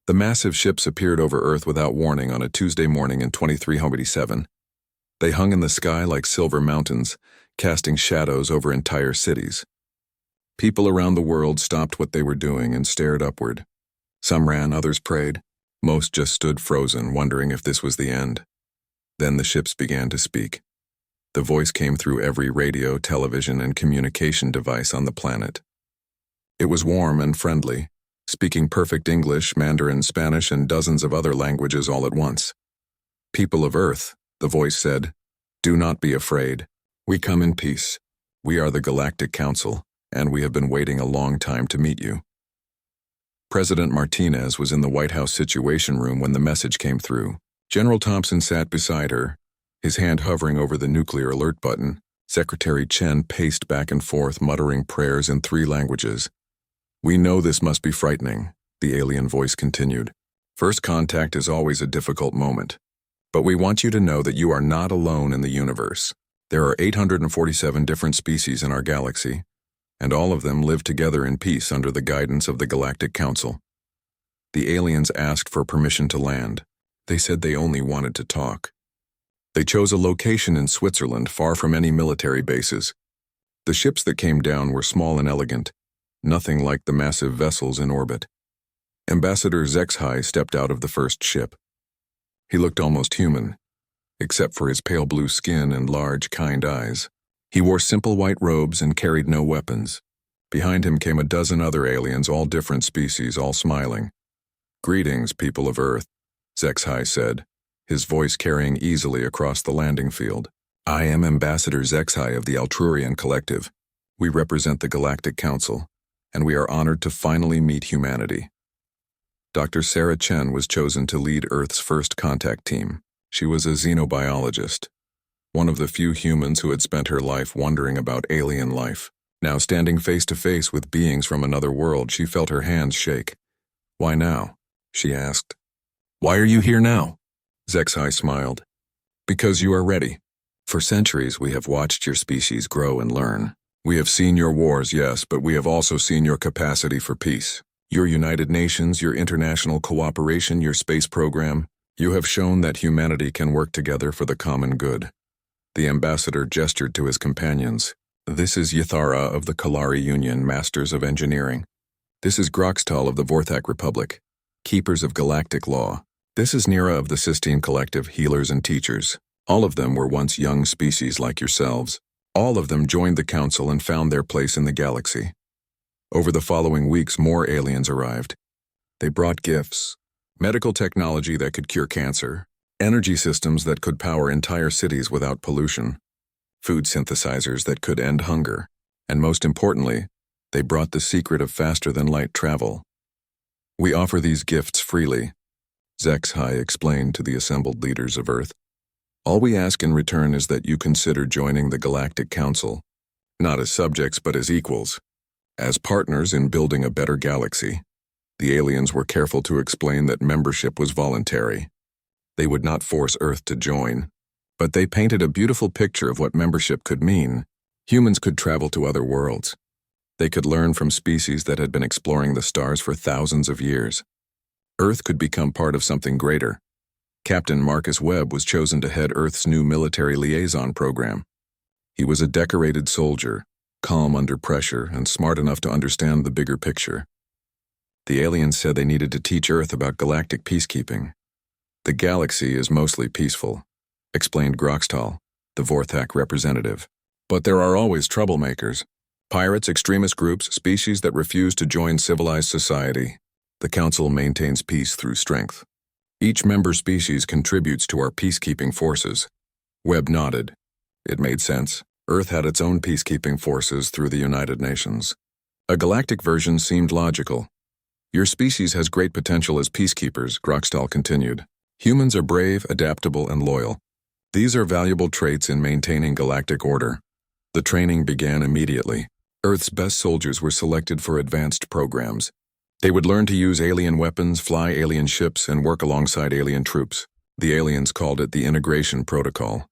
The massive ships appeared over Earth without warning on a Tuesday morning in 2387. They hung in the sky like silver mountains, casting shadows over entire cities. People around the world stopped what they were doing and stared upward. Some ran, others prayed. Most just stood frozen, wondering if this was the end. Then the ships began to speak. The voice came through every radio, television, and communication device on the planet. It was warm and friendly, speaking perfect English, Mandarin, Spanish, and dozens of other languages all at once. "People of Earth," the voice said, "do not be afraid. We come in peace. We are the Galactic Council, and we have been waiting a long time to meet you." President Martinez was in the White House Situation Room when the message came through. General Thompson sat beside her, his hand hovering over the nuclear alert button. Secretary Chen paced back and forth, muttering prayers in 3 languages. "We know this must be frightening," the alien voice continued. "First contact is always a difficult moment. But we want you to know that you are not alone in the universe. There are 847 different species in our galaxy, and all of them live together in peace under the guidance of the Galactic Council." The aliens asked for permission to land. They said they only wanted to talk. They chose a location in Switzerland, far from any military bases. The ships that came down were small and elegant, nothing like the massive vessels in orbit. Ambassador HFY stepped out of the first ship. He looked almost human, except for his pale blue skin and large, kind eyes. He wore simple white robes and carried no weapons. Behind him came a dozen other aliens, all different species, all smiling. "Greetings, people of Earth," HFY said, his voice carrying easily across the landing field. "I am Ambassador HFY of the Altrurian Collective. We represent the Galactic Council, and we are honored to finally meet humanity." Dr. Sarah Chen was chosen to lead Earth's first contact team. She was a xenobiologist, one of the few humans who had spent her life wondering about alien life. Now standing face to face with beings from another world, she felt her hands shake. "Why now?" she asked. "Why are you here now?" HFY smiled. "Because you are ready. For centuries we have watched your species grow and learn. We have seen your wars, yes, but we have also seen your capacity for peace. Your United Nations, your international cooperation, your space program. You have shown that humanity can work together for the common good." The ambassador gestured to his companions. "This is Yathara of the Kalari Union, Masters of Engineering. This is Groxtal of the Vorthak Republic, Keepers of Galactic Law. This is Nira of the Sistine Collective, Healers and Teachers. All of them were once young species like yourselves. All of them joined the Council and found their place in the galaxy." Over the following weeks, more aliens arrived. They brought gifts, medical technology that could cure cancer, energy systems that could power entire cities without pollution, food synthesizers that could end hunger, and most importantly, they brought the secret of faster-than-light travel. "We offer these gifts freely," HFY explained to the assembled leaders of Earth. "All we ask in return is that you consider joining the Galactic Council, not as subjects but as equals, as partners in building a better galaxy." The aliens were careful to explain that membership was voluntary. They would not force Earth to join, but they painted a beautiful picture of what membership could mean. Humans could travel to other worlds. They could learn from species that had been exploring the stars for thousands of years. Earth could become part of something greater. Captain Marcus Webb was chosen to head Earth's new military liaison program. He was a decorated soldier, calm under pressure and smart enough to understand the bigger picture. The aliens said they needed to teach Earth about galactic peacekeeping. "The galaxy is mostly peaceful," explained Groxtal, the Vorthak representative. "But there are always troublemakers. Pirates, extremist groups, species that refuse to join civilized society. The Council maintains peace through strength. Each member species contributes to our peacekeeping forces." Webb nodded. It made sense. Earth had its own peacekeeping forces through the United Nations. A galactic version seemed logical. "Your species has great potential as peacekeepers," Groxtal continued. "Humans are brave, adaptable, and loyal. These are valuable traits in maintaining galactic order." The training began immediately. Earth's best soldiers were selected for advanced programs. They would learn to use alien weapons, fly alien ships, and work alongside alien troops. The aliens called it the Integration Protocol.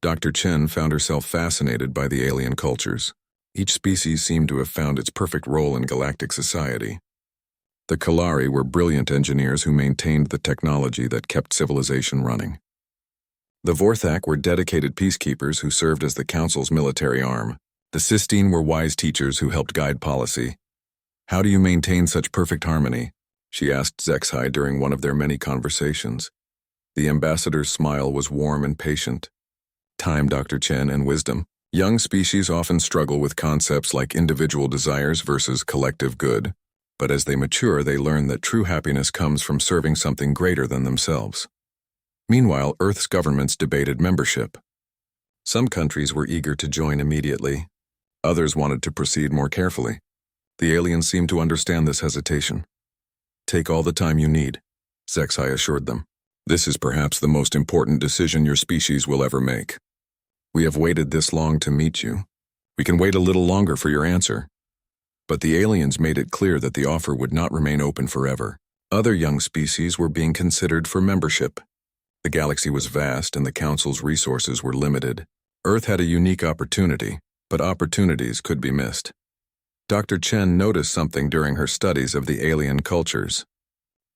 Dr. Chen found herself fascinated by the alien cultures. Each species seemed to have found its perfect role in galactic society. The Kalari were brilliant engineers who maintained the technology that kept civilization running. The Vorthak were dedicated peacekeepers who served as the Council's military arm. The Sistine were wise teachers who helped guide policy. "How do you maintain such perfect harmony?" she asked Zexhai during one of their many conversations. The ambassador's smile was warm and patient. "Time, Dr. Chen, and wisdom. Young species often struggle with concepts like individual desires versus collective good, but as they mature, they learn that true happiness comes from serving something greater than themselves." Meanwhile, Earth's governments debated membership. Some countries were eager to join immediately. Others wanted to proceed more carefully. The aliens seemed to understand this hesitation. "Take all the time you need," Zexhai assured them. "This is perhaps the most important decision your species will ever make. We have waited this long to meet you. We can wait a little longer for your answer." But the aliens made it clear that the offer would not remain open forever. Other young species were being considered for membership. The galaxy was vast and the Council's resources were limited. Earth had a unique opportunity, but opportunities could be missed. Dr. Chen noticed something during her studies of the alien cultures.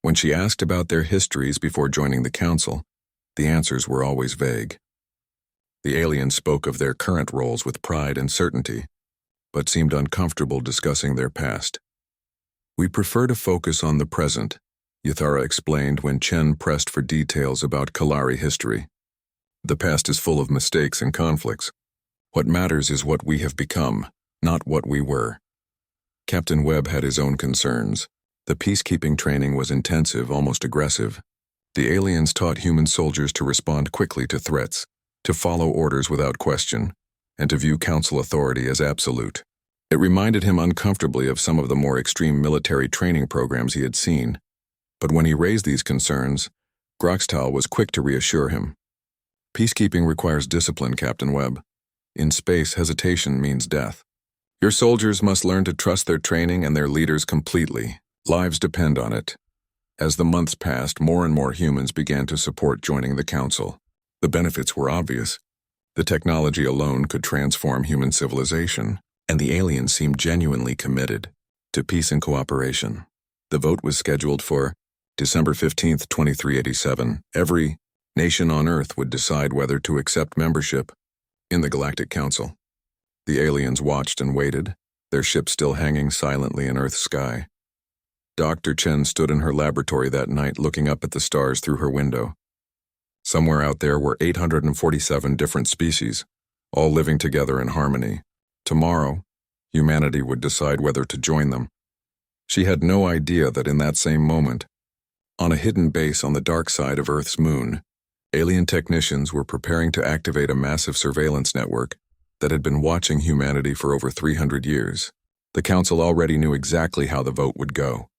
When she asked about their histories before joining the Council, the answers were always vague. The aliens spoke of their current roles with pride and certainty, but seemed uncomfortable discussing their past. "We prefer to focus on the present," Yathara explained when Chen pressed for details about Kalari history. "The past is full of mistakes and conflicts. What matters is what we have become, not what we were." Captain Webb had his own concerns. The peacekeeping training was intensive, almost aggressive. The aliens taught human soldiers to respond quickly to threats, to follow orders without question, and to view Council authority as absolute. It reminded him uncomfortably of some of the more extreme military training programs he had seen. But when he raised these concerns, Groxtal was quick to reassure him. "Peacekeeping requires discipline, Captain Webb. In space, hesitation means death. Your soldiers must learn to trust their training and their leaders completely. Lives depend on it." As the months passed, more and more humans began to support joining the Council. The benefits were obvious. The technology alone could transform human civilization, and the aliens seemed genuinely committed to peace and cooperation. The vote was scheduled for December 15th, 2387. Every nation on Earth would decide whether to accept membership in the Galactic Council. The aliens watched and waited, their ship still hanging silently in Earth's sky. Dr. Chen stood in her laboratory that night looking up at the stars through her window. Somewhere out there were 847 different species, all living together in harmony. Tomorrow, humanity would decide whether to join them. She had no idea that in that same moment, on a hidden base on the dark side of Earth's moon, alien technicians were preparing to activate a massive surveillance network that had been watching humanity for over 300 years. The Council already knew exactly how the vote would go.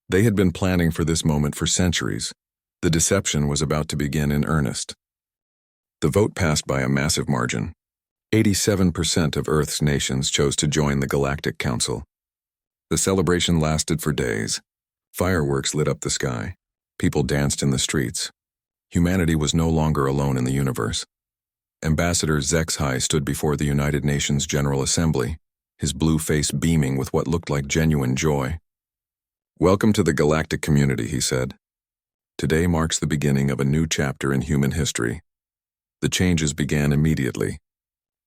They had been planning for this moment for centuries. The deception was about to begin in earnest. The vote passed by a massive margin. 87% of Earth's nations chose to join the Galactic Council. The celebration lasted for days. Fireworks lit up the sky. People danced in the streets. Humanity was no longer alone in the universe. Ambassador Zexhai stood before the United Nations General Assembly, his blue face beaming with what looked like genuine joy. "Welcome to the galactic community," he said. "Today marks the beginning of a new chapter in human history." The changes began immediately.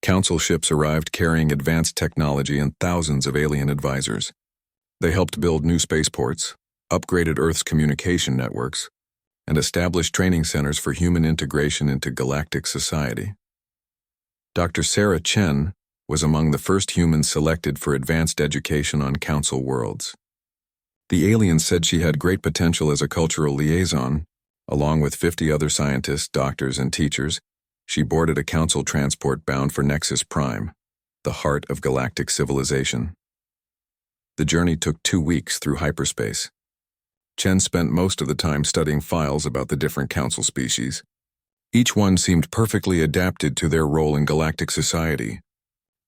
Council ships arrived carrying advanced technology and thousands of alien advisors. They helped build new spaceports, upgraded Earth's communication networks, and established training centers for human integration into galactic society. Dr. Sarah Chen was among the first humans selected for advanced education on Council worlds. The aliens said she had great potential as a cultural liaison. Along with 50 other scientists, doctors, and teachers, she boarded a Council transport bound for Nexus Prime, the heart of galactic civilization. The journey took 2 weeks through hyperspace. Chen spent most of the time studying files about the different Council species. Each one seemed perfectly adapted to their role in galactic society.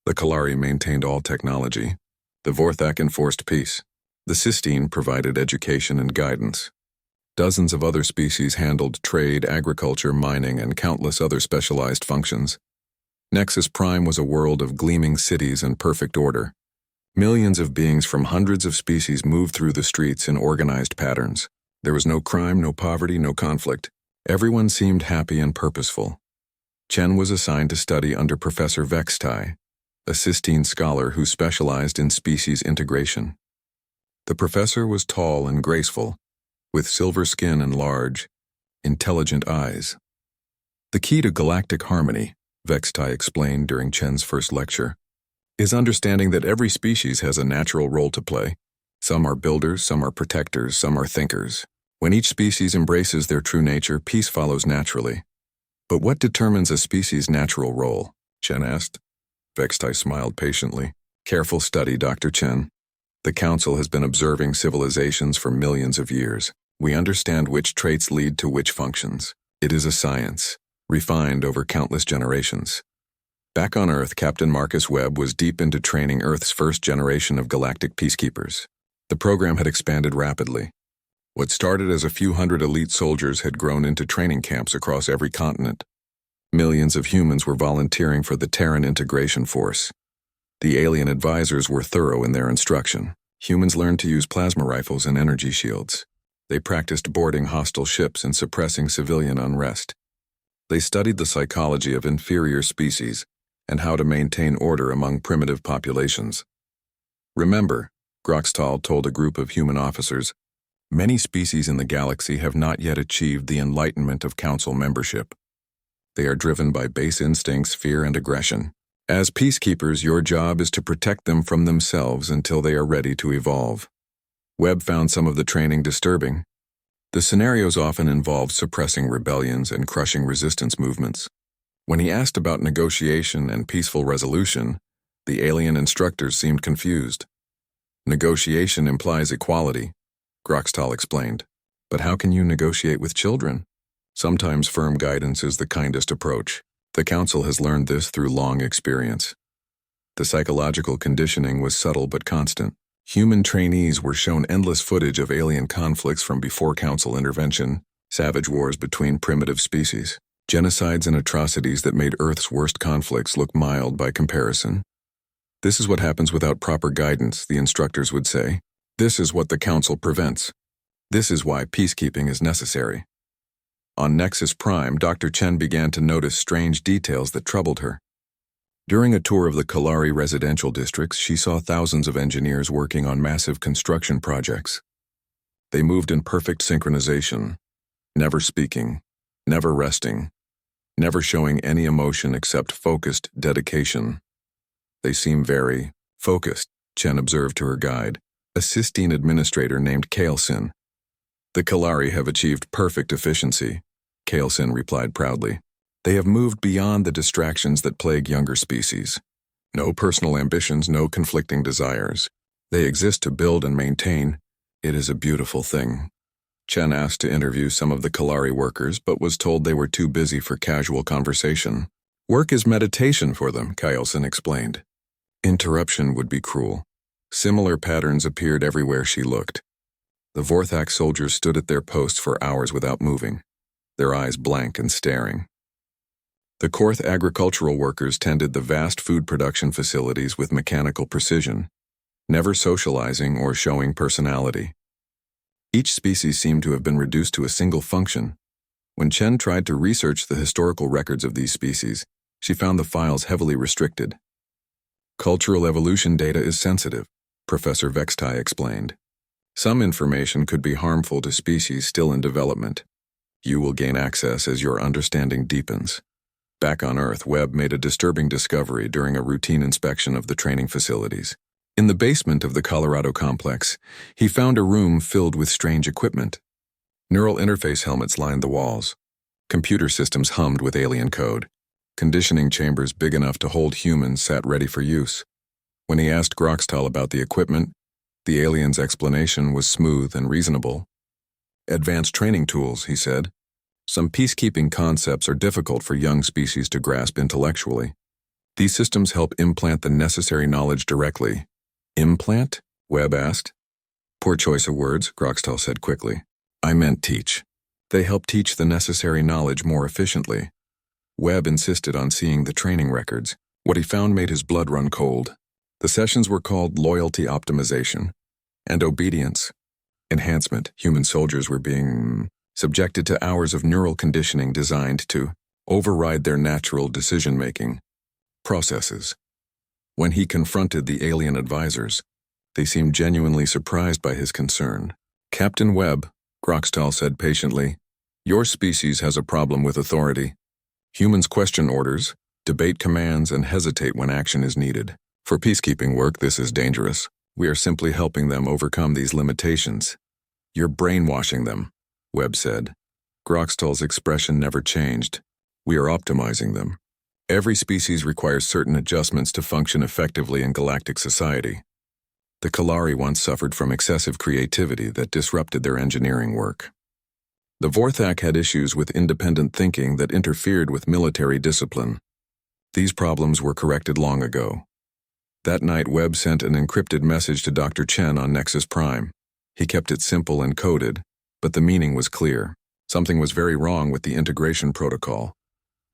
The Kalari maintained all technology. The Vorthak enforced peace. The Sistine provided education and guidance. Dozens of other species handled trade, agriculture, mining, and countless other specialized functions. Nexus Prime was a world of gleaming cities and perfect order. Millions of beings from hundreds of species moved through the streets in organized patterns. There was no crime, no poverty, no conflict. Everyone seemed happy and purposeful. Chen was assigned to study under Professor Vextai, a Sistine scholar who specialized in species integration. The professor was tall and graceful, with silver skin and large, intelligent eyes. The key to galactic harmony, Vextai explained during Chen's first lecture, is understanding that every species has a natural role to play. Some are builders, some are protectors, some are thinkers. When each species embraces their true nature, peace follows naturally. But what determines a species' natural role? Chen asked. Vextai smiled patiently. Careful study, Dr. Chen. The Council has been observing civilizations for millions of years. We understand which traits lead to which functions. It is a science, refined over countless generations. Back on Earth, Captain Marcus Webb was deep into training Earth's first generation of galactic peacekeepers. The program had expanded rapidly. What started as a few hundred elite soldiers had grown into training camps across every continent. Millions of humans were volunteering for the Terran Integration Force. The alien advisors were thorough in their instruction. Humans learned to use plasma rifles and energy shields. They practiced boarding hostile ships and suppressing civilian unrest. They studied the psychology of inferior species and how to maintain order among primitive populations. Remember, Groxtal told a group of human officers, many species in the galaxy have not yet achieved the enlightenment of Council membership. They are driven by base instincts, fear, and aggression. As peacekeepers, your job is to protect them from themselves until they are ready to evolve. Webb found some of the training disturbing. The scenarios often involved suppressing rebellions and crushing resistance movements. When he asked about negotiation and peaceful resolution, the alien instructors seemed confused. Negotiation implies equality, Groxtal explained. But how can you negotiate with children? Sometimes firm guidance is the kindest approach. The Council has learned this through long experience. The psychological conditioning was subtle but constant. Human trainees were shown endless footage of alien conflicts from before Council intervention, savage wars between primitive species, genocides and atrocities that made Earth's worst conflicts look mild by comparison. This is what happens without proper guidance, the instructors would say. This is what the Council prevents. This is why peacekeeping is necessary. On Nexus Prime, Dr. Chen began to notice strange details that troubled her. During a tour of the Kalari residential districts, she saw thousands of engineers working on massive construction projects. They moved in perfect synchronization, never speaking, never resting, never showing any emotion except focused dedication. They seem very focused, Chen observed to her guide, a Sistine administrator named Kaelsin. The Kalari have achieved perfect efficiency, Kaelsin replied proudly. They have moved beyond the distractions that plague younger species. No personal ambitions, no conflicting desires. They exist to build and maintain. It is a beautiful thing. Chen asked to interview some of the Kalari workers, but was told they were too busy for casual conversation. Work is meditation for them, Kaelsin explained. Interruption would be cruel. Similar patterns appeared everywhere she looked. The Vorthak soldiers stood at their posts for hours without moving, their eyes blank and staring. The Korth agricultural workers tended the vast food production facilities with mechanical precision, never socializing or showing personality. Each species seemed to have been reduced to a single function. When Chen tried to research the historical records of these species, she found the files heavily restricted. Cultural evolution data is sensitive, Professor Vextai explained. Some information could be harmful to species still in development. You will gain access as your understanding deepens. Back on Earth, Webb made a disturbing discovery during a routine inspection of the training facilities. In the basement of the Colorado complex, he found a room filled with strange equipment. Neural interface helmets lined the walls. Computer systems hummed with alien code. Conditioning chambers big enough to hold humans sat ready for use. When he asked Groxtal about the equipment, the alien's explanation was smooth and reasonable. Advanced training tools, he said. Some peacekeeping concepts are difficult for young species to grasp intellectually. These systems help implant the necessary knowledge directly. Implant? Webb asked. Poor choice of words, Groxtal said quickly. I meant teach. They help teach the necessary knowledge more efficiently. Webb insisted on seeing the training records. What he found made his blood run cold. The sessions were called Loyalty Optimization and Obedience Enhancement. Human soldiers were being subjected to hours of neural conditioning designed to override their natural decision-making processes. When he confronted the alien advisors, they seemed genuinely surprised by his concern. "Captain Webb," Groxtal said patiently, "your species has a problem with authority. Humans question orders, debate commands, and hesitate when action is needed. For peacekeeping work, this is dangerous. We are simply helping them overcome these limitations." "You're brainwashing them," Webb said. Groxtal's expression never changed. "We are optimizing them. Every species requires certain adjustments to function effectively in galactic society. The Kalari once suffered from excessive creativity that disrupted their engineering work. The Vorthak had issues with independent thinking that interfered with military discipline. These problems were corrected long ago." That night, Webb sent an encrypted message to Dr. Chen on Nexus Prime. He kept it simple and coded, but the meaning was clear. Something was very wrong with the integration protocol.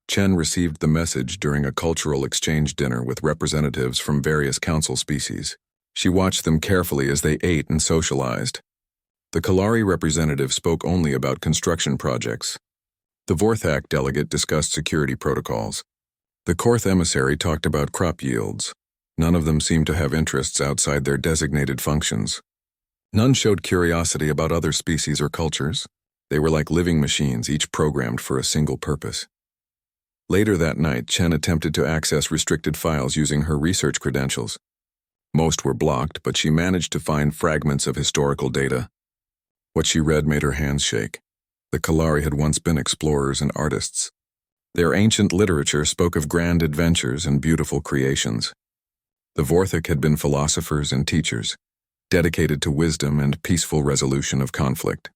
Chen received the message during a cultural exchange dinner with representatives from various council species. She watched them carefully as they ate and socialized. The Kalari representative spoke only about construction projects. The Vorthak delegate discussed security protocols. The Korth emissary talked about crop yields. None of them seemed to have interests outside their designated functions. None showed curiosity about other species or cultures. They were like living machines, each programmed for a single purpose. Later that night, Chen attempted to access restricted files using her research credentials. Most were blocked, but she managed to find fragments of historical data. What she read made her hands shake. The Kalari had once been explorers and artists. Their ancient literature spoke of grand adventures and beautiful creations. The Vorthak had been philosophers and teachers, dedicated to wisdom and peaceful resolution of conflict.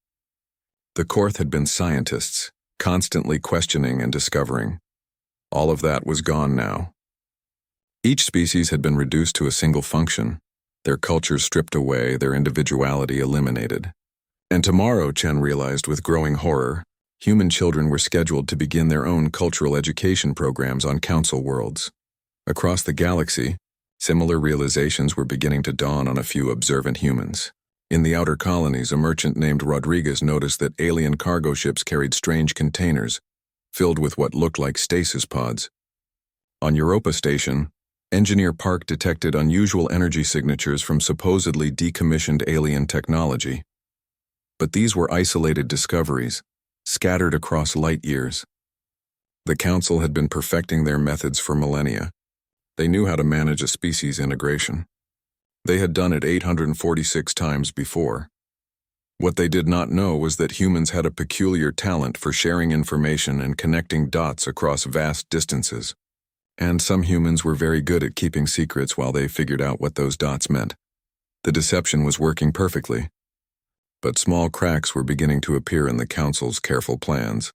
The Korth had been scientists, constantly questioning and discovering. All of that was gone now. Each species had been reduced to a single function, their cultures stripped away, their individuality eliminated. And tomorrow, Chen realized with growing horror, human children were scheduled to begin their own cultural education programs on council worlds. Across the galaxy, similar realizations were beginning to dawn on a few observant humans. In the outer colonies, a merchant named Rodriguez noticed that alien cargo ships carried strange containers, filled with what looked like stasis pods. On Europa Station, Engineer Park detected unusual energy signatures from supposedly decommissioned alien technology. But these were isolated discoveries, scattered across light years. The Council had been perfecting their methods for millennia. They knew how to manage a species integration. They had done it 846 times before. What they did not know was that humans had a peculiar talent for sharing information and connecting dots across vast distances. And some humans were very good at keeping secrets while they figured out what those dots meant. The deception was working perfectly. But small cracks were beginning to appear in the Council's careful plans.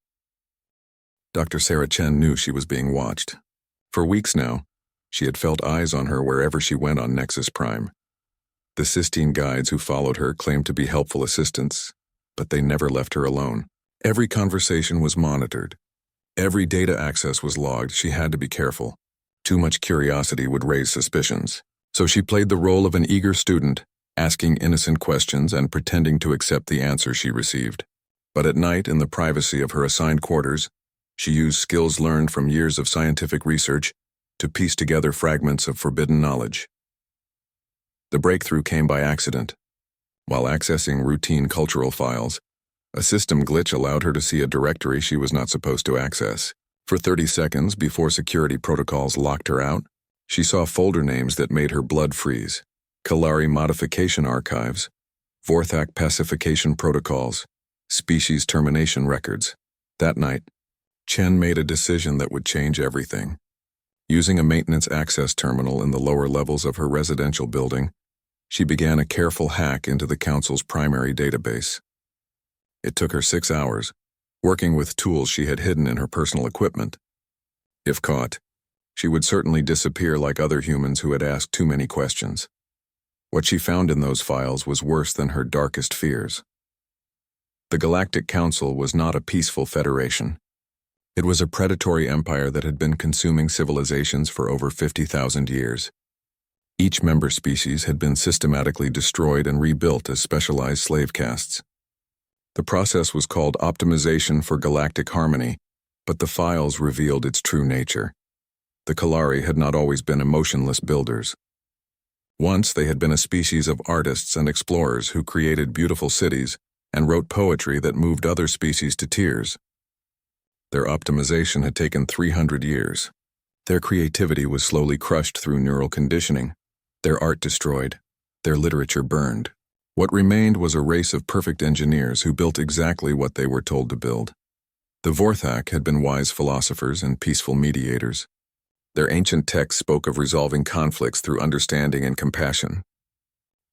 Dr. Sarah Chen knew she was being watched. For weeks now, she had felt eyes on her wherever she went on Nexus Prime. The Sistine guides who followed her claimed to be helpful assistants, but they never left her alone. Every conversation was monitored. Every data access was logged. She had to be careful. Too much curiosity would raise suspicions. So she played the role of an eager student, asking innocent questions and pretending to accept the answers she received. But at night, in the privacy of her assigned quarters, she used skills learned from years of scientific research to piece together fragments of forbidden knowledge. The breakthrough came by accident. While accessing routine cultural files, a system glitch allowed her to see a directory she was not supposed to access. For 30 seconds before security protocols locked her out, she saw folder names that made her blood freeze. Kalari Modification Archives, Vorthak Pacification Protocols, Species Termination Records. That night, Chen made a decision that would change everything. Using a maintenance access terminal in the lower levels of her residential building, she began a careful hack into the Council's primary database. It took her 6 hours, working with tools she had hidden in her personal equipment. If caught, she would certainly disappear like other humans who had asked too many questions. What she found in those files was worse than her darkest fears. The Galactic Council was not a peaceful federation. It was a predatory empire that had been consuming civilizations for over 50,000 years. Each member species had been systematically destroyed and rebuilt as specialized slave castes. The process was called optimization for galactic harmony, but the files revealed its true nature. The Kalari had not always been emotionless builders. Once they had been a species of artists and explorers who created beautiful cities and wrote poetry that moved other species to tears. Their optimization had taken 300 years. Their creativity was slowly crushed through neural conditioning, their art destroyed, their literature burned. What remained was a race of perfect engineers who built exactly what they were told to build. The Vorthak had been wise philosophers and peaceful mediators. Their ancient texts spoke of resolving conflicts through understanding and compassion.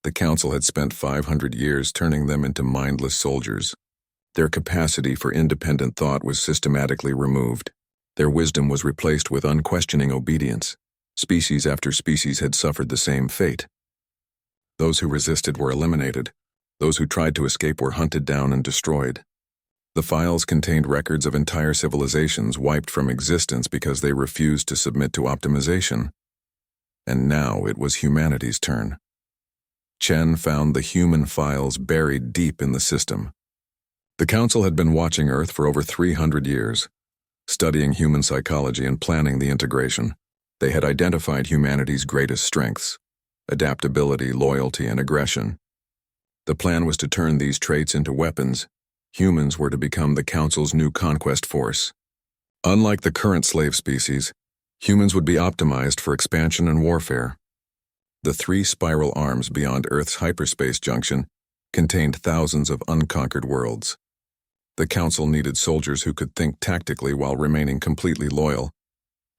The Council had spent 500 years turning them into mindless soldiers. Their capacity for independent thought was systematically removed. Their wisdom was replaced with unquestioning obedience. Species after species had suffered the same fate. Those who resisted were eliminated. Those who tried to escape were hunted down and destroyed. The files contained records of entire civilizations wiped from existence because they refused to submit to optimization. And now it was humanity's turn. Chen found the human files buried deep in the system. The Council had been watching Earth for over 300 years, studying human psychology and planning the integration. They had identified humanity's greatest strengths: adaptability, loyalty, and aggression. The plan was to turn these traits into weapons. Humans were to become the Council's new conquest force. Unlike the current slave species, humans would be optimized for expansion and warfare. The 3 spiral arms beyond Earth's hyperspace junction contained thousands of unconquered worlds. The Council needed soldiers who could think tactically while remaining completely loyal.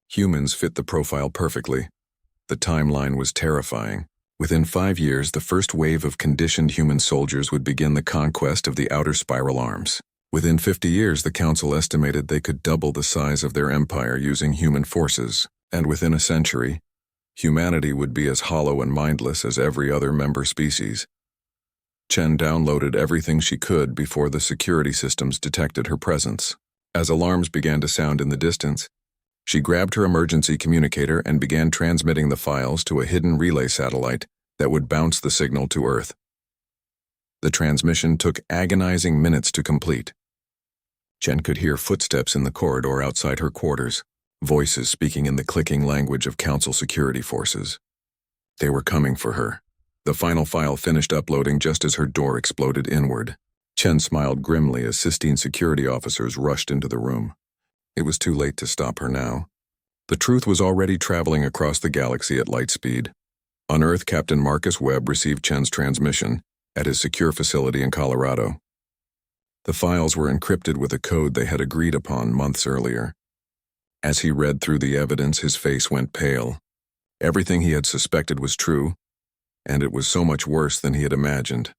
Humans fit the profile perfectly. The timeline was terrifying. Within 5 years, the first wave of conditioned human soldiers would begin the conquest of the outer spiral arms. Within 50 years, the Council estimated they could double the size of their empire using human forces, and within a century, humanity would be as hollow and mindless as every other member species. Chen downloaded everything she could before the security systems detected her presence. As alarms began to sound in the distance, she grabbed her emergency communicator and began transmitting the files to a hidden relay satellite that would bounce the signal to Earth. The transmission took agonizing minutes to complete. Chen could hear footsteps in the corridor outside her quarters, voices speaking in the clicking language of Council security forces. They were coming for her. The final file finished uploading just as her door exploded inward. Chen smiled grimly as Sistine security officers rushed into the room. It was too late to stop her now. The truth was already traveling across the galaxy at light speed. On Earth, Captain Marcus Webb received Chen's transmission at his secure facility in Colorado. The files were encrypted with a code they had agreed upon months earlier. As he read through the evidence, his face went pale. Everything he had suspected was true, and it was so much worse than he had imagined.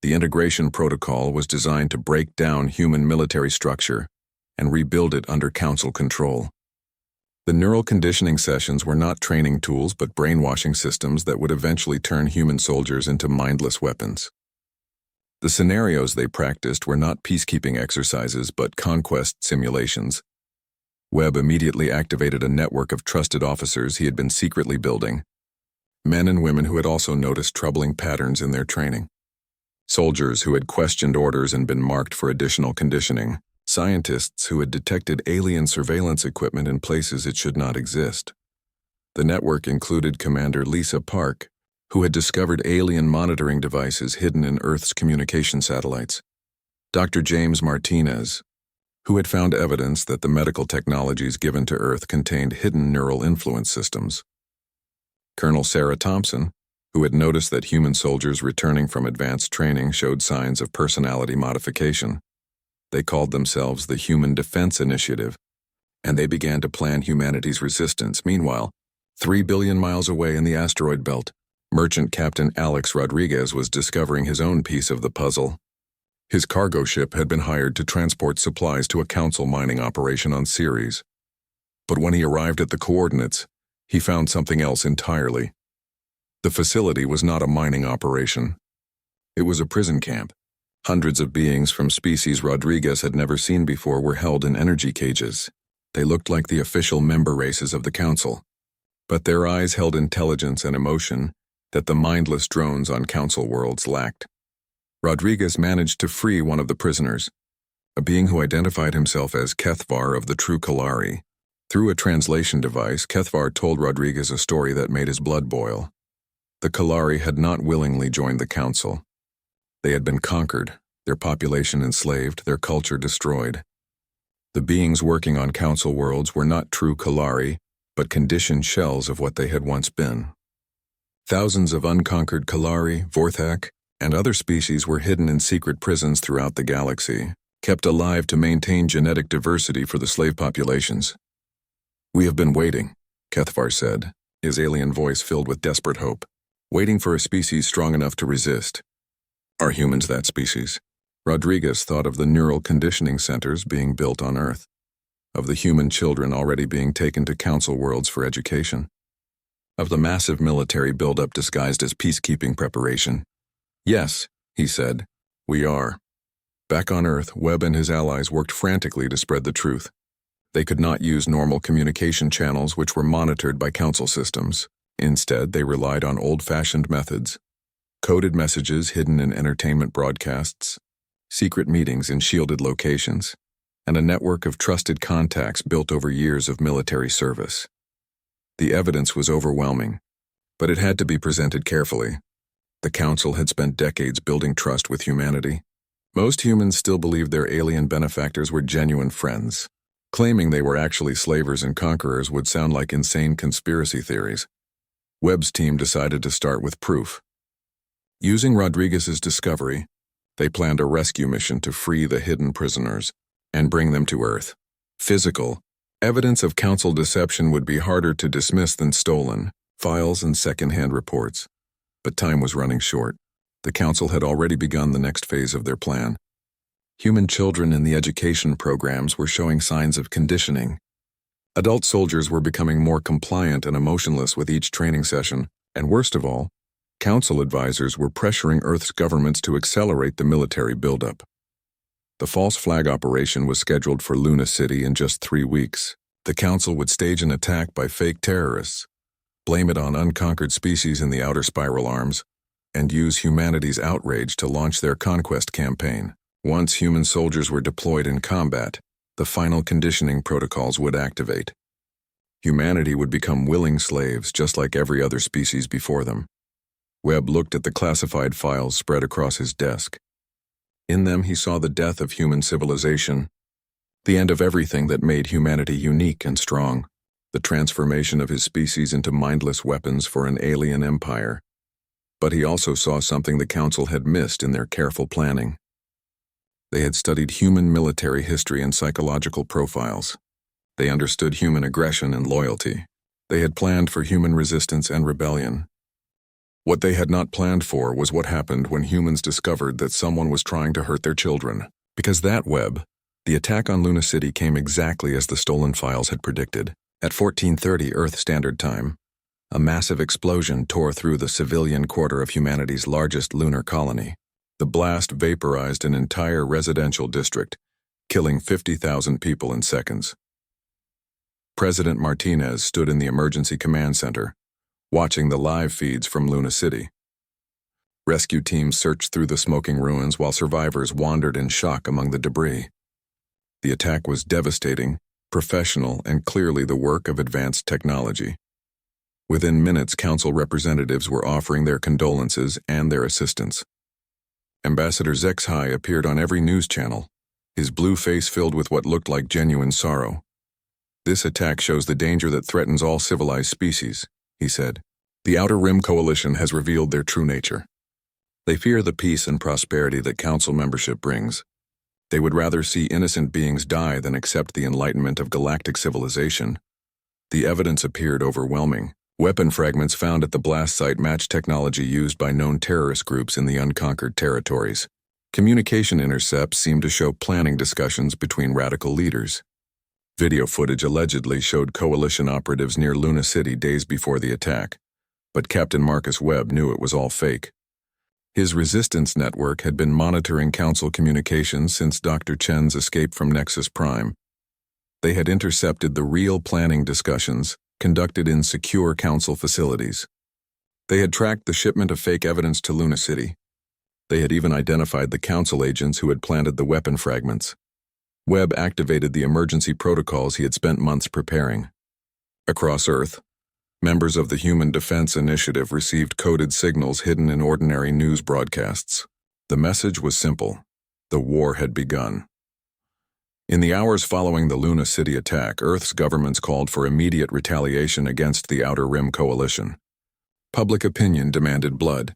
The integration protocol was designed to break down human military structure and rebuild it under Council control. The neural conditioning sessions were not training tools but brainwashing systems that would eventually turn human soldiers into mindless weapons. The scenarios they practiced were not peacekeeping exercises but conquest simulations. Webb immediately activated a network of trusted officers he had been secretly building, men and women who had also noticed troubling patterns in their training. Soldiers who had questioned orders and been marked for additional conditioning. Scientists who had detected alien surveillance equipment in places it should not exist. The network included Commander Lisa Park, who had discovered alien monitoring devices hidden in Earth's communication satellites. Dr. James Martinez, who had found evidence that the medical technologies given to Earth contained hidden neural influence systems. Colonel Sarah Thompson, who had noticed that human soldiers returning from advanced training showed signs of personality modification. They called themselves the Human Defense Initiative, and they began to plan humanity's resistance. Meanwhile, 3 billion miles away in the asteroid belt, merchant Captain Alex Rodriguez was discovering his own piece of the puzzle. His cargo ship had been hired to transport supplies to a Council mining operation on Ceres. But when he arrived at the coordinates, he found something else entirely. The facility was not a mining operation. It was a prison camp. Hundreds of beings from species Rodriguez had never seen before were held in energy cages. They looked like the official member races of the Council. but their eyes held intelligence and emotion that the mindless drones on Council worlds lacked. Rodriguez managed to free one of the prisoners, a being who identified himself as Kethvar of the True Kalari. Through a translation device, Kethvar told Rodriguez a story that made his blood boil. The Kalari had not willingly joined the Council. They had been conquered, their population enslaved, their culture destroyed. The beings working on Council worlds were not true Kalari, but conditioned shells of what they had once been. Thousands of unconquered Kalari, Vorthak, and other species were hidden in secret prisons throughout the galaxy, kept alive to maintain genetic diversity for the slave populations. "We have been waiting," Kethvar said, his alien voice filled with desperate hope, "waiting for a species strong enough to resist." "Are humans that species?" Rodriguez thought of the neural conditioning centers being built on Earth, of the human children already being taken to Council worlds for education, of the massive military buildup disguised as peacekeeping preparation. "Yes," he said, "we are." Back on Earth, Webb and his allies worked frantically to spread the truth. They could not use normal communication channels which were monitored by Council systems. Instead, they relied on old-fashioned methods: coded messages hidden in entertainment broadcasts, secret meetings in shielded locations, and a network of trusted contacts built over years of military service. The evidence was overwhelming, but it had to be presented carefully. The Council had spent decades building trust with humanity. Most humans still believed their alien benefactors were genuine friends. Claiming they were actually slavers and conquerors would sound like insane conspiracy theories. Webb's team decided to start with proof. Using Rodriguez's discovery, they planned a rescue mission to free the hidden prisoners and bring them to Earth. Physical evidence of Council deception would be harder to dismiss than stolen files and second-hand reports. But time was running short. The Council had already begun the next phase of their plan. Human children in the education programs were showing signs of conditioning. Adult soldiers were becoming more compliant and emotionless with each training session, and worst of all, Council advisors were pressuring Earth's governments to accelerate the military buildup. The false flag operation was scheduled for Luna City in just 3 weeks. The Council would stage an attack by fake terrorists, blame it on unconquered species in the outer spiral arms, and use humanity's outrage to launch their conquest campaign. Once human soldiers were deployed in combat, the final conditioning protocols would activate. Humanity would become willing slaves just like every other species before them. Webb looked at the classified files spread across his desk. In them he saw the death of human civilization, the end of everything that made humanity unique and strong, the transformation of his species into mindless weapons for an alien empire. But he also saw something the Council had missed in their careful planning. They had studied human military history and psychological profiles. They understood human aggression and loyalty. They had planned for human resistance and rebellion. What they had not planned for was what happened when humans discovered that someone was trying to hurt their children. Because that Webb, the attack on Luna City came exactly as the stolen files had predicted. At 14:30 Earth Standard Time, a massive explosion tore through the civilian quarter of humanity's largest lunar colony. The blast vaporized an entire residential district, killing 50,000 people in seconds. President Martinez stood in the emergency command center, watching the live feeds from Luna City. Rescue teams searched through the smoking ruins while survivors wandered in shock among the debris. The attack was devastating, professional, and clearly the work of advanced technology. Within minutes, Council representatives were offering their condolences and their assistance. Ambassador Zexhai appeared on every news channel, his blue face filled with what looked like genuine sorrow. "This attack shows the danger that threatens all civilized species," he said. "The Outer Rim Coalition has revealed their true nature. They fear the peace and prosperity that Council membership brings. They would rather see innocent beings die than accept the enlightenment of galactic civilization." The evidence appeared overwhelming. Weapon fragments found at the blast site matched technology used by known terrorist groups in the unconquered territories. Communication intercepts seemed to show planning discussions between radical leaders. Video footage allegedly showed coalition operatives near Luna City days before the attack, but Captain Marcus Webb knew it was all fake. His resistance network had been monitoring Council communications since Dr. Chen's escape from Nexus Prime. They had intercepted the real planning discussions, conducted in secure council facilities. They had tracked the shipment of fake evidence to Luna City. They had even identified the council agents who had planted the weapon fragments. Webb activated the emergency protocols he had spent months preparing. Across Earth, members of the Human Defense Initiative received coded signals hidden in ordinary news broadcasts. The message was simple: the war had begun. In the hours following the Luna City attack, Earth's governments called for immediate retaliation against the Outer Rim Coalition. Public opinion demanded blood.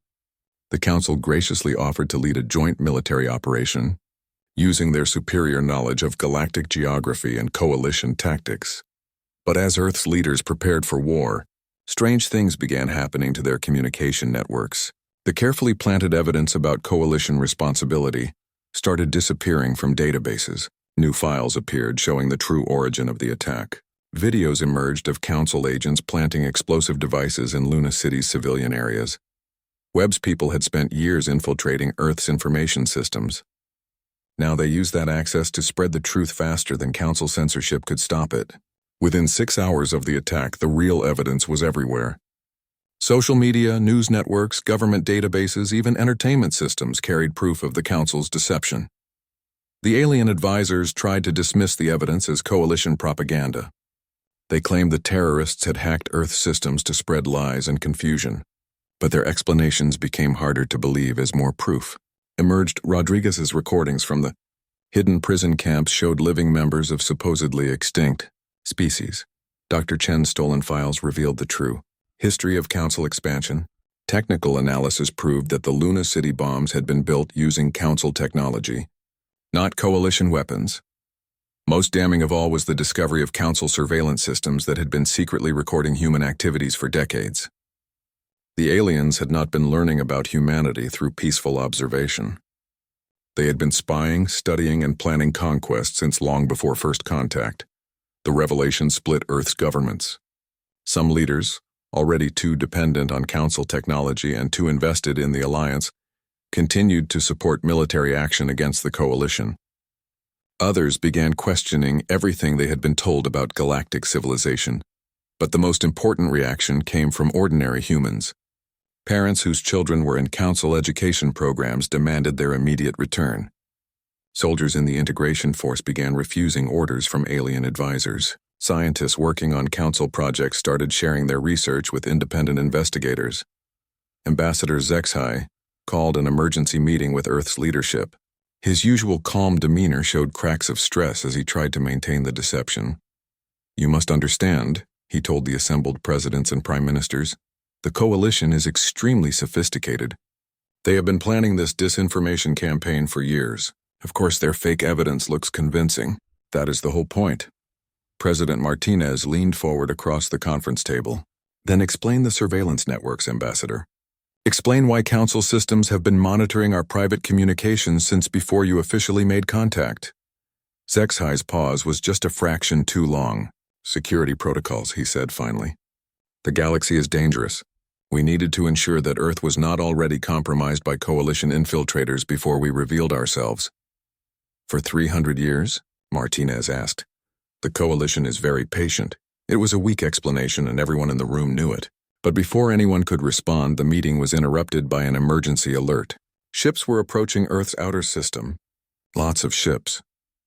The Council graciously offered to lead a joint military operation, using their superior knowledge of galactic geography and coalition tactics. But as Earth's leaders prepared for war, strange things began happening to their communication networks. The carefully planted evidence about coalition responsibility started disappearing from databases. New files appeared showing the true origin of the attack. Videos emerged of Council agents planting explosive devices in Luna City's civilian areas. Webb's people had spent years infiltrating Earth's information systems. Now they used that access to spread the truth faster than Council censorship could stop it. Within 6 hours of the attack, the real evidence was everywhere. Social media, news networks, government databases, even entertainment systems carried proof of the Council's deception. The alien advisors tried to dismiss the evidence as coalition propaganda. They claimed the terrorists had hacked Earth systems to spread lies and confusion. But their explanations became harder to believe as more proof emerged. Rodriguez's recordings from the hidden prison camps showed living members of supposedly extinct species. Dr. Chen's stolen files revealed the true history of Council expansion. Technical analysis proved that the Luna City bombs had been built using Council technology, not coalition weapons. Most damning of all was the discovery of Council surveillance systems that had been secretly recording human activities for decades. The aliens had not been learning about humanity through peaceful observation. They had been spying, studying, and planning conquest since long before first contact. The revelation split Earth's governments. Some leaders, already too dependent on Council technology and too invested in the alliance, continued to support military action against the coalition. Others began questioning everything they had been told about galactic civilization. But the most important reaction came from ordinary humans. Parents whose children were in Council education programs demanded their immediate return. Soldiers in the integration force began refusing orders from alien advisors. Scientists working on Council projects started sharing their research with independent investigators. Ambassador Zexhai called an emergency meeting with Earth's leadership. His usual calm demeanor showed cracks of stress as he tried to maintain the deception. "You must understand," he told the assembled presidents and prime ministers, "the coalition is extremely sophisticated. They have been planning this disinformation campaign for years. Of course, their fake evidence looks convincing. That is the whole point." President Martinez leaned forward across the conference table. "Then explain the surveillance networks, Ambassador. Explain why Council systems have been monitoring our private communications since before you officially made contact." Zexhai's pause was just a fraction too long. "Security protocols," he said finally. "The galaxy is dangerous. We needed to ensure that Earth was not already compromised by coalition infiltrators before we revealed ourselves." "For 300 years?" Martinez asked. "The coalition is very patient." It was a weak explanation and everyone in the room knew it. But before anyone could respond, the meeting was interrupted by an emergency alert. Ships were approaching Earth's outer system. Lots of ships.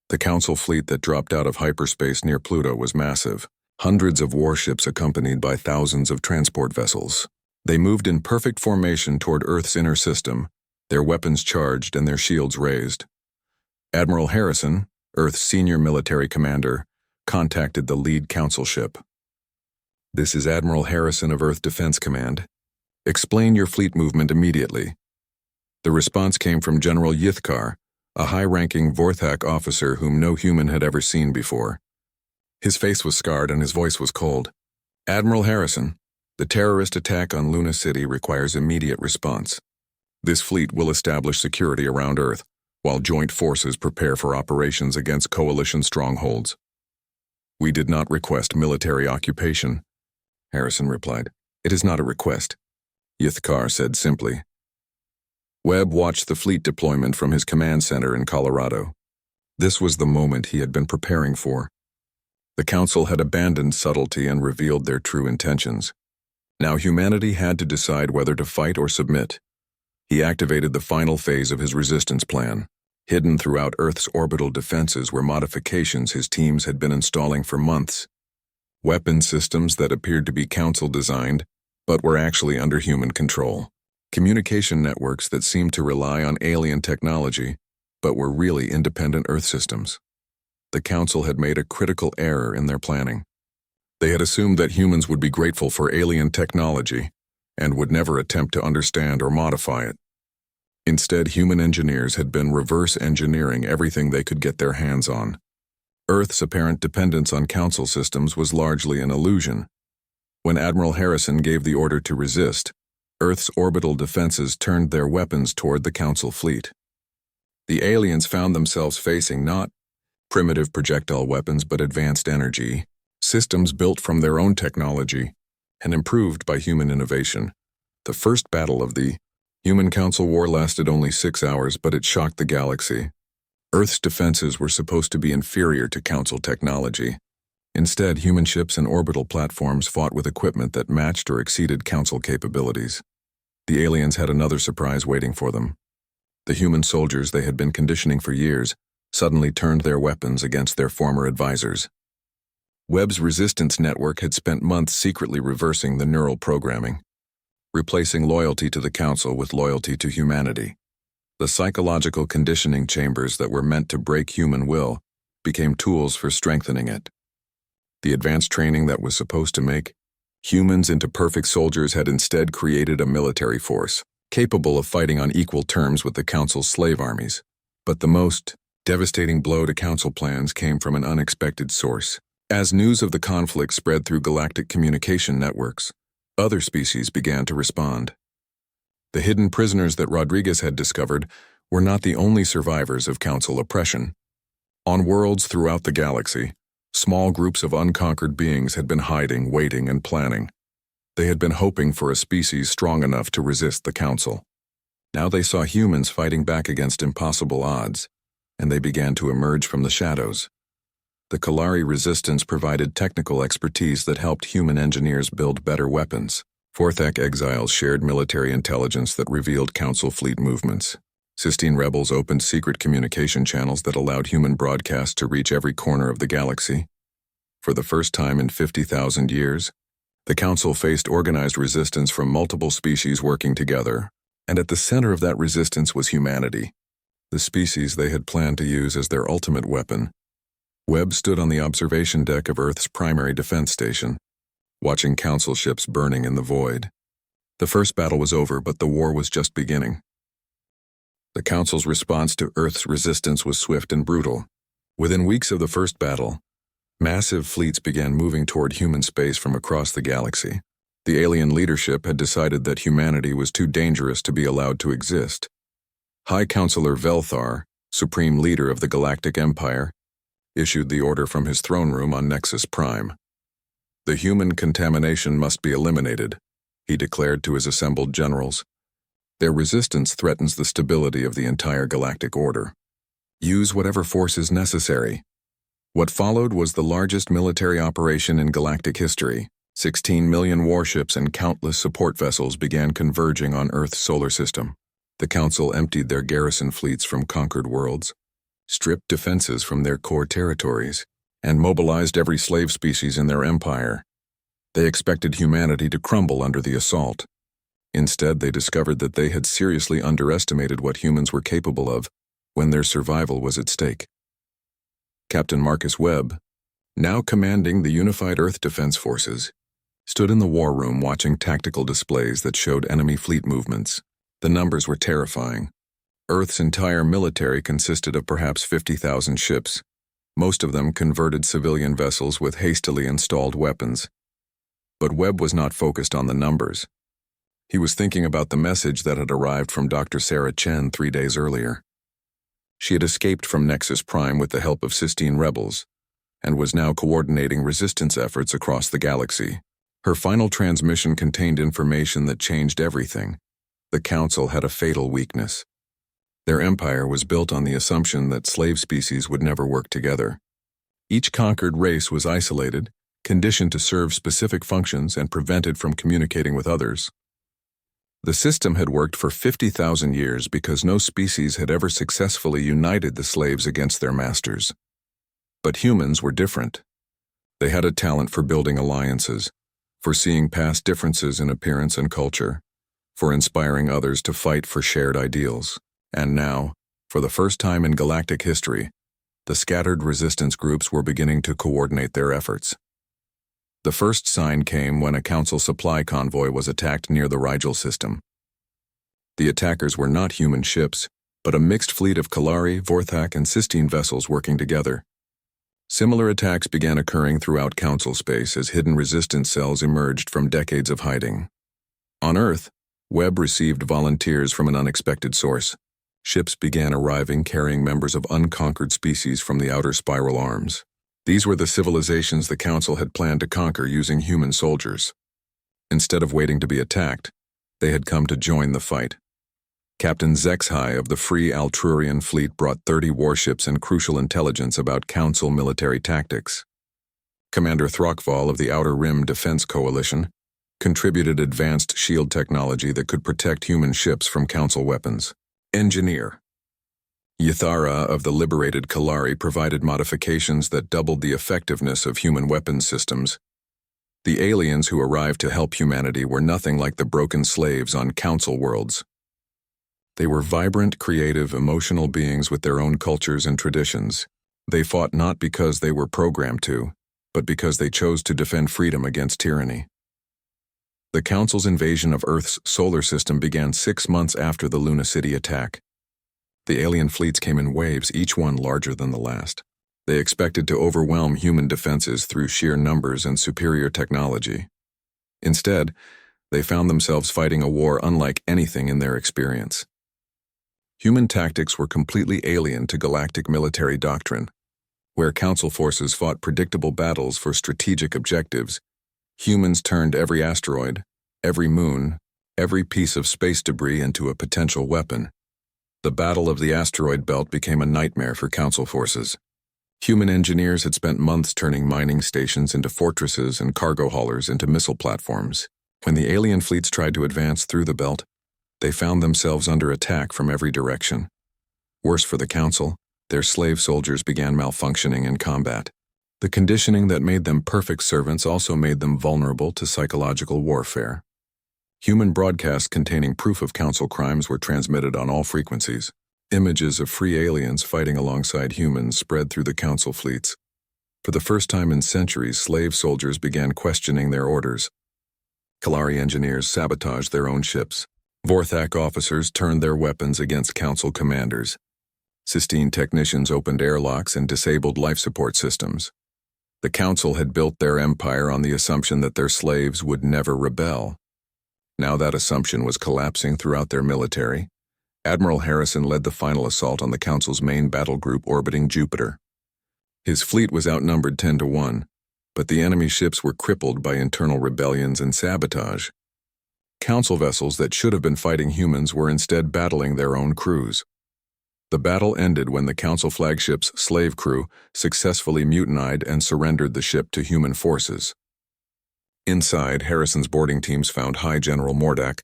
The Council fleet that dropped out of hyperspace near Pluto was massive. Hundreds of warships accompanied by thousands of transport vessels. They moved in perfect formation toward Earth's inner system, their weapons charged and their shields raised. Admiral Harrison, Earth's senior military commander, contacted the lead Council ship. "This is Admiral Harrison of Earth Defense Command. Explain your fleet movement immediately." The response came from General Yithkar, a high-ranking Vorthak officer whom no human had ever seen before. His face was scarred and his voice was cold. "Admiral Harrison, the terrorist attack on Luna City requires immediate response. This fleet will establish security around Earth, while joint forces prepare for operations against coalition strongholds." "We did not request military occupation," Harrison replied. "It is not a request," Yithkar said simply. Webb watched the fleet deployment from his command center in Colorado. This was the moment he had been preparing for. The Council had abandoned subtlety and revealed their true intentions. Now humanity had to decide whether to fight or submit. He activated the final phase of his resistance plan. Hidden throughout Earth's orbital defenses were modifications his teams had been installing for months. Weapon systems that appeared to be Council-designed, but were actually under human control. Communication networks that seemed to rely on alien technology, but were really independent Earth systems. The Council had made a critical error in their planning. They had assumed that humans would be grateful for alien technology and would never attempt to understand or modify it. Instead, human engineers had been reverse engineering everything they could get their hands on. Earth's apparent dependence on Council systems was largely an illusion. When Admiral Harrison gave the order to resist, Earth's orbital defenses turned their weapons toward the Council fleet. The aliens found themselves facing not primitive projectile weapons but advanced energy systems built from their own technology and improved by human innovation. The first battle of the Human-Council War lasted only 6 hours, but it shocked the galaxy. Earth's defenses were supposed to be inferior to Council technology. Instead, human ships and orbital platforms fought with equipment that matched or exceeded Council capabilities. The aliens had another surprise waiting for them. The human soldiers they had been conditioning for years suddenly turned their weapons against their former advisors. Webb's resistance network had spent months secretly reversing the neural programming, replacing loyalty to the Council with loyalty to humanity. The psychological conditioning chambers that were meant to break human will became tools for strengthening it. The advanced training that was supposed to make humans into perfect soldiers had instead created a military force, capable of fighting on equal terms with the Council's slave armies. But the most devastating blow to Council plans came from an unexpected source. As news of the conflict spread through galactic communication networks, other species began to respond. The hidden prisoners that Rodriguez had discovered were not the only survivors of Council oppression. On worlds throughout the galaxy, small groups of unconquered beings had been hiding, waiting, and planning. They had been hoping for a species strong enough to resist the Council. Now they saw humans fighting back against impossible odds, and they began to emerge from the shadows. The Kalari resistance provided technical expertise that helped human engineers build better weapons. Forthak exiles shared military intelligence that revealed Council fleet movements. Sistine rebels opened secret communication channels that allowed human broadcasts to reach every corner of the galaxy. For the first time in 50,000 years, the Council faced organized resistance from multiple species working together, and at the center of that resistance was humanity, the species they had planned to use as their ultimate weapon. Webb stood on the observation deck of Earth's primary defense station, watching Council ships burning in the void. The first battle was over, but the war was just beginning. The Council's response to Earth's resistance was swift and brutal. Within weeks of the first battle, massive fleets began moving toward human space from across the galaxy. The alien leadership had decided that humanity was too dangerous to be allowed to exist. High Counselor Velthar, supreme leader of the Galactic Empire, issued the order from his throne room on Nexus Prime. The human contamination must be eliminated, he declared to his assembled generals. Their resistance threatens the stability of the entire galactic order. Use whatever force is necessary. What followed was the largest military operation in galactic history. 16 million warships and countless support vessels began converging on Earth's solar system. The Council emptied their garrison fleets from conquered worlds, stripped defenses from their core territories, and mobilized every slave species in their empire. They expected humanity to crumble under the assault. Instead, they discovered that they had seriously underestimated what humans were capable of when their survival was at stake. Captain Marcus Webb, now commanding the Unified Earth Defense Forces, stood in the war room watching tactical displays that showed enemy fleet movements. The numbers were terrifying. Earth's entire military consisted of perhaps 50,000 ships, most of them converted civilian vessels with hastily installed weapons. But Webb was not focused on the numbers. He was thinking about the message that had arrived from Dr. Sarah Chen 3 days earlier. She had escaped from Nexus Prime with the help of Sistine rebels, and was now coordinating resistance efforts across the galaxy. Her final transmission contained information that changed everything. The Council had a fatal weakness. Their empire was built on the assumption that slave species would never work together. Each conquered race was isolated, conditioned to serve specific functions and prevented from communicating with others. The system had worked for 50,000 years because no species had ever successfully united the slaves against their masters. But humans were different. They had a talent for building alliances, for seeing past differences in appearance and culture, for inspiring others to fight for shared ideals. And now, for the first time in galactic history, the scattered resistance groups were beginning to coordinate their efforts. The first sign came when a Council supply convoy was attacked near the Rigel system. The attackers were not human ships, but a mixed fleet of Kalari, Vorthak, and Sistine vessels working together. Similar attacks began occurring throughout Council space as hidden resistance cells emerged from decades of hiding. On Earth, Webb received volunteers from an unexpected source. Ships began arriving carrying members of unconquered species from the outer spiral arms. These were the civilizations the Council had planned to conquer using human soldiers. Instead of waiting to be attacked, they had come to join the fight. Captain Zexhai of the Free Altrurian Fleet brought 30 warships and crucial intelligence about Council military tactics. Commander Throckval of the Outer Rim Defense Coalition contributed advanced shield technology that could protect human ships from Council weapons. Engineer Ythara of the liberated Kalari provided modifications that doubled the effectiveness of human weapons systems. The aliens who arrived to help humanity were nothing like the broken slaves on Council worlds. They were vibrant, creative, emotional beings with their own cultures and traditions. They fought not because they were programmed to, but because they chose to defend freedom against tyranny. The Council's invasion of Earth's solar system began 6 months after the Luna City attack. The alien fleets came in waves, each one larger than the last. They expected to overwhelm human defenses through sheer numbers and superior technology. Instead, they found themselves fighting a war unlike anything in their experience. Human tactics were completely alien to galactic military doctrine. Where Council forces fought predictable battles for strategic objectives, humans turned every asteroid, every moon, every piece of space debris into a potential weapon. The Battle of the Asteroid Belt became a nightmare for Council forces. Human engineers had spent months turning mining stations into fortresses and cargo haulers into missile platforms. When the alien fleets tried to advance through the belt, they found themselves under attack from every direction. Worse for the Council, their slave soldiers began malfunctioning in combat. The conditioning that made them perfect servants also made them vulnerable to psychological warfare. Human broadcasts containing proof of Council crimes were transmitted on all frequencies. Images of free aliens fighting alongside humans spread through the Council fleets. For the first time in centuries, slave soldiers began questioning their orders. Kalari engineers sabotaged their own ships. Vorthak officers turned their weapons against Council commanders. Sistine technicians opened airlocks and disabled life support systems. The Council had built their empire on the assumption that their slaves would never rebel. Now that assumption was collapsing throughout their military. Admiral Harrison led the final assault on the Council's main battle group orbiting Jupiter. His fleet was outnumbered 10-1, but the enemy ships were crippled by internal rebellions and sabotage. Council vessels that should have been fighting humans were instead battling their own crews. The battle ended when the Council flagship's slave crew successfully mutinied and surrendered the ship to human forces. Inside, Harrison's boarding teams found High General Mordak,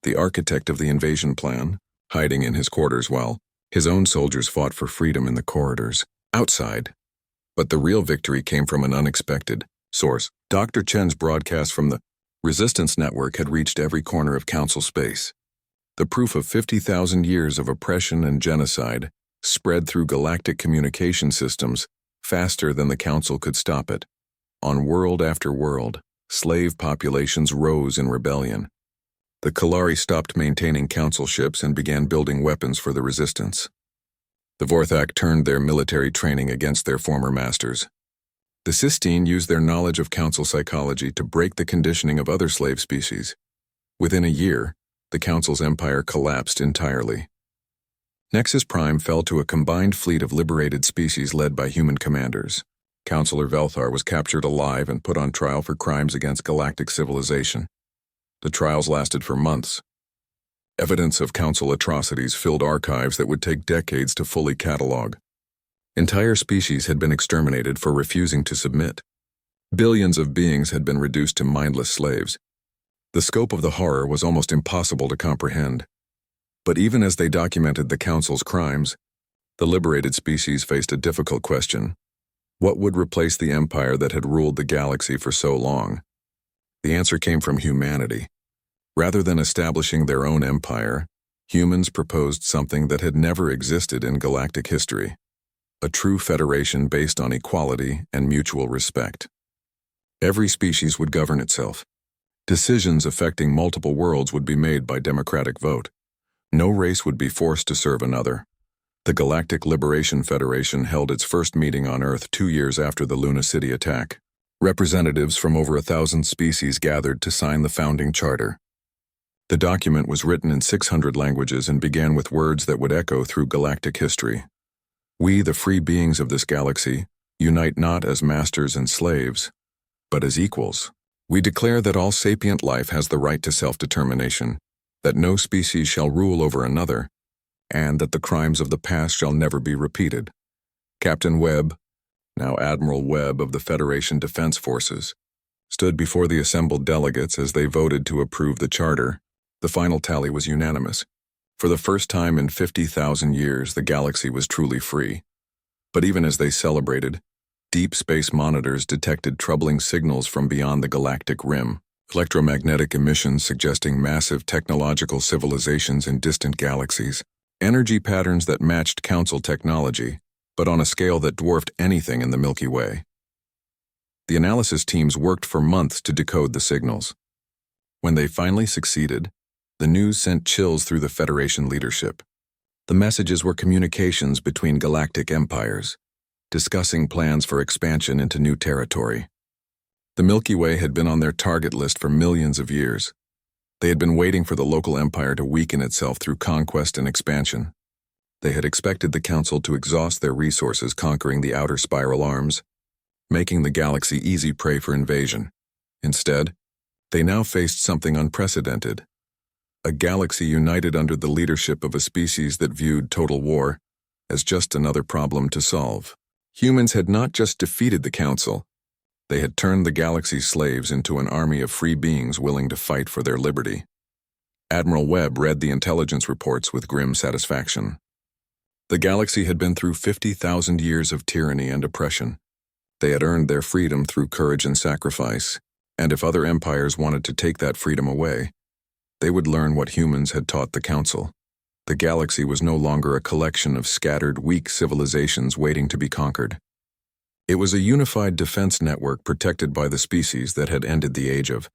the architect of the invasion plan, hiding in his quarters while his own soldiers fought for freedom in the corridors outside. But the real victory came from an unexpected source. Dr. Chen's broadcast from the Resistance Network had reached every corner of Council space. The proof of 50,000 years of oppression and genocide spread through galactic communication systems faster than the Council could stop it. On world after world, slave populations rose in rebellion. The Kalari stopped maintaining Council ships and began building weapons for the resistance. The Vorthak turned their military training against their former masters. The Sistine used their knowledge of Council psychology to break the conditioning of other slave species. Within a year, the Council's empire collapsed entirely. Nexus Prime fell to a combined fleet of liberated species led by human commanders. Councilor Velthar was captured alive and put on trial for crimes against galactic civilization. The trials lasted for months. Evidence of Council atrocities filled archives that would take decades to fully catalog. Entire species had been exterminated for refusing to submit. Billions of beings had been reduced to mindless slaves. The scope of the horror was almost impossible to comprehend. But even as they documented the Council's crimes, the liberated species faced a difficult question. What would replace the empire that had ruled the galaxy for so long? The answer came from humanity. Rather than establishing their own empire, humans proposed something that had never existed in galactic history: a true federation based on equality and mutual respect. Every species would govern itself. Decisions affecting multiple worlds would be made by democratic vote. No race would be forced to serve another. The Galactic Liberation Federation held its first meeting on Earth 2 years after the Luna City attack. Representatives from over 1,000 species gathered to sign the founding charter. The document was written in 600 languages and began with words that would echo through galactic history. We, the free beings of this galaxy, unite not as masters and slaves, but as equals. We declare that all sapient life has the right to self-determination, that no species shall rule over another, and that the crimes of the past shall never be repeated. Captain Webb, now Admiral Webb of the Federation Defense Forces, stood before the assembled delegates as they voted to approve the charter. The final tally was unanimous. For the first time in 50,000 years, the galaxy was truly free. But even as they celebrated, deep space monitors detected troubling signals from beyond the galactic rim, electromagnetic emissions suggesting massive technological civilizations in distant galaxies, energy patterns that matched Council technology, but on a scale that dwarfed anything in the Milky Way. The analysis teams worked for months to decode the signals. When they finally succeeded, the news sent chills through the Federation leadership. The messages were communications between galactic empires, discussing plans for expansion into new territory. The Milky Way had been on their target list for millions of years. They had been waiting for the local empire to weaken itself through conquest and expansion. They had expected the Council to exhaust their resources conquering the outer spiral arms, making the galaxy easy prey for invasion. Instead, they now faced something unprecedented: a galaxy united under the leadership of a species that viewed total war as just another problem to solve. Humans had not just defeated the Council, they had turned the galaxy's slaves into an army of free beings willing to fight for their liberty. Admiral Webb read the intelligence reports with grim satisfaction. The galaxy had been through 50,000 years of tyranny and oppression. They had earned their freedom through courage and sacrifice, and if other empires wanted to take that freedom away, they would learn what humans had taught the Council. The galaxy was no longer a collection of scattered, weak civilizations waiting to be conquered. It was a unified defense network protected by the species that had ended the age of